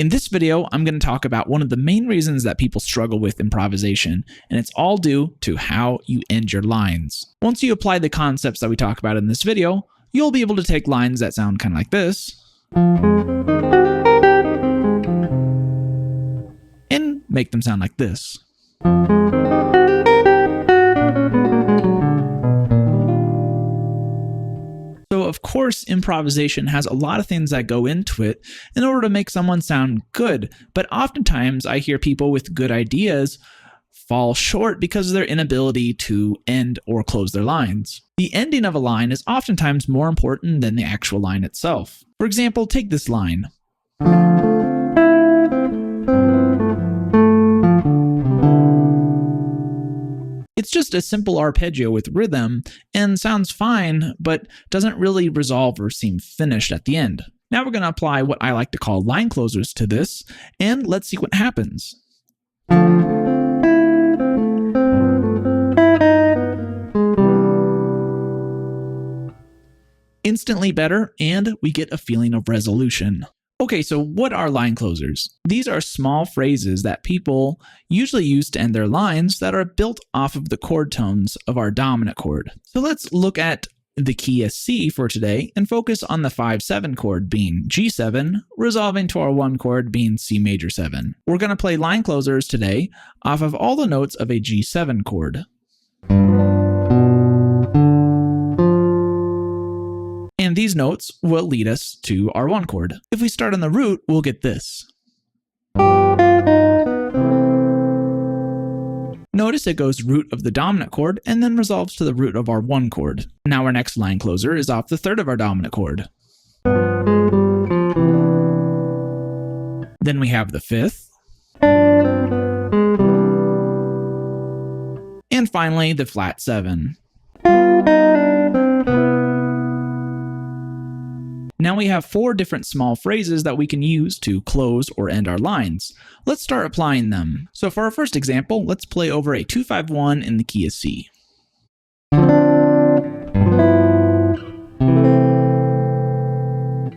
In this video, I'm going to talk about one of the main reasons that people struggle with improvisation, and it's all due to how you end your lines. Once you apply the concepts that we talk about in this video, you'll be able to take lines that sound kind of like this and make them sound like this. So of course, improvisation has a lot of things that go into it in order to make someone sound good, but oftentimes I hear people with good ideas fall short because of their inability to end or close their lines. The ending of a line is oftentimes more important than the actual line itself. For example, take this line. It's just a simple arpeggio with rhythm and sounds fine, but doesn't really resolve or seem finished at the end. Now we're going to apply what I like to call line closers to this, and let's see what happens. Instantly better, and we get a feeling of resolution. Okay, so what are line closers? These are small phrases that people usually use to end their lines that are built off of the chord tones of our dominant chord. So let's look at the key as C for today and focus on the 5-7 chord being G7, resolving to our 1 chord being C major 7. We're going to play line closers today off of all the notes of a G7 chord. And these notes will lead us to our 1 chord. If we start on the root, we'll get this. Notice it goes root of the dominant chord and then resolves to the root of our 1 chord. Now our next line closer is off the 3rd of our dominant chord. Then we have the 5th. And finally, the flat 7. Now we have 4 different small phrases that we can use to close or end our lines. Let's start applying them. So for our first example, let's play over a 2-5-1 in the key of C.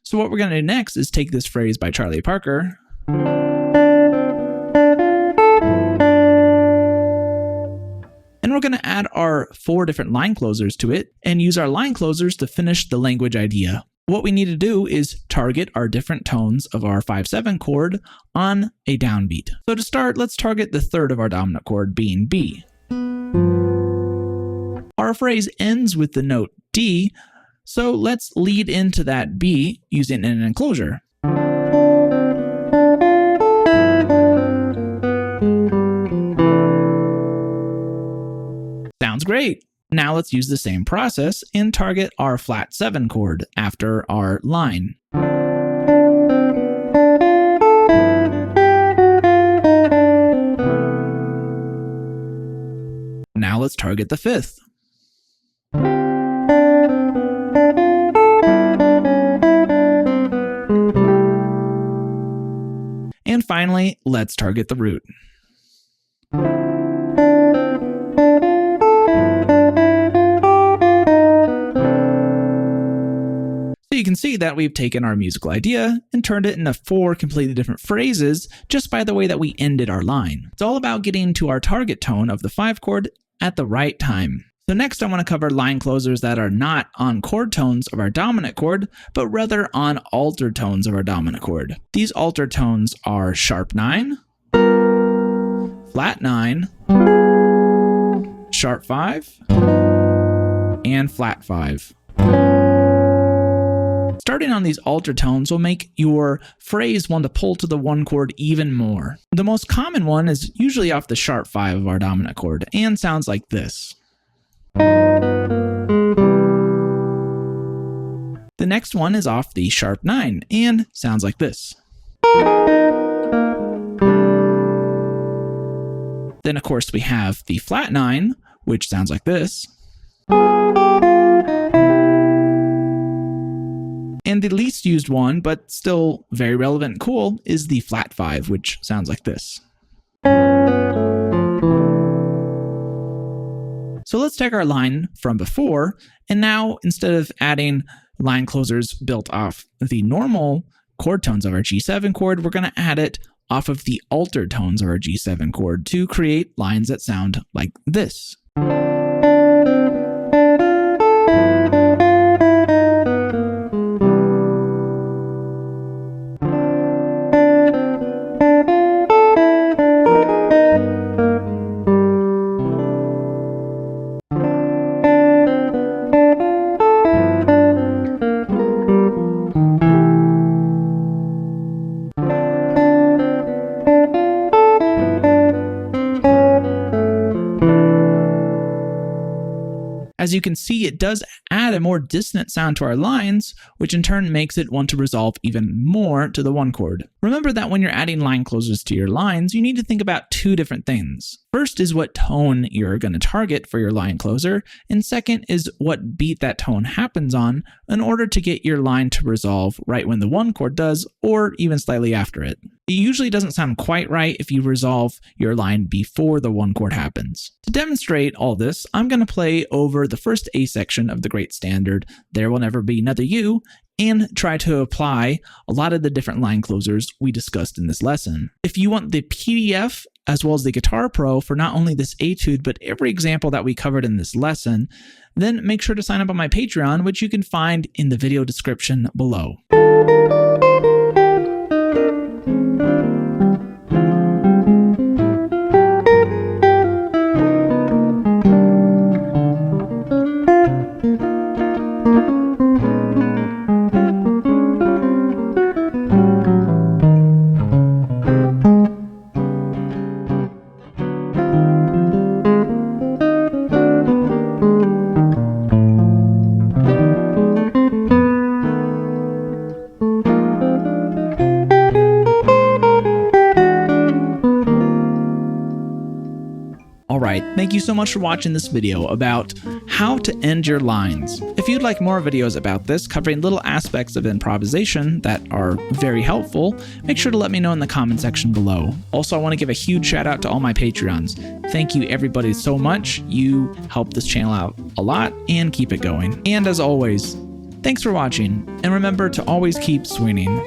So what we're going to do next is take this phrase by Charlie Parker and we're going to add our 4 different line closers to it and use our line closers to finish the language idea. What we need to do is target our different tones of our 5-7 chord on a downbeat. So to start, let's target the 3rd of our dominant chord being B. Our phrase ends with the note D, so let's lead into that B using an enclosure. Sounds great. Now let's use the same process and target our flat 7 chord after our line. Now let's target the 5th. And finally, let's target the root. So you can see that we've taken our musical idea and turned it into 4 completely different phrases just by the way that we ended our line. It's all about getting to our target tone of the 5 chord at the right time. So next I want to cover line closers that are not on chord tones of our dominant chord, but rather on altered tones of our dominant chord. These altered tones are sharp 9, flat 9, sharp 5, and flat 5. Starting on these altered tones will make your phrase want to pull to the 1 chord even more. The most common one is usually off the sharp 5 of our dominant chord and sounds like this. The next one is off the sharp 9 and sounds like this. Then of course we have the flat 9, which sounds like this. And the least used one, but still very relevant and cool, is the flat 5, which sounds like this. So let's take our line from before, and now instead of adding line closers built off the normal chord tones of our G7 chord, we're going to add it off of the altered tones of our G7 chord to create lines that sound like this. As you can see, it does add a more dissonant sound to our lines, which in turn makes it want to resolve even more to the one chord. Remember that when you're adding line closers to your lines, you need to think about two different things. First is what tone you're going to target for your line closer, and second is what beat that tone happens on in order to get your line to resolve right when the one chord does, or even slightly after it. It usually doesn't sound quite right if you resolve your line before the one chord happens. To demonstrate all this, I'm going to play over the first A section of the great standard, There Will Never Be Another You, and try to apply a lot of the different line closers we discussed in this lesson. If you want the PDF as well as the Guitar Pro for not only this etude, but every example that we covered in this lesson, then make sure to sign up on my Patreon, which you can find in the video description below. Alright, thank you so much for watching this video about how to end your lines. If you'd like more videos about this, covering little aspects of improvisation that are very helpful, make sure to let me know in the comment section below. Also, I want to give a huge shout out to all my Patreons. Thank you everybody so much. You help this channel out a lot and keep it going. And as always, thanks for watching, and remember to always keep swinging.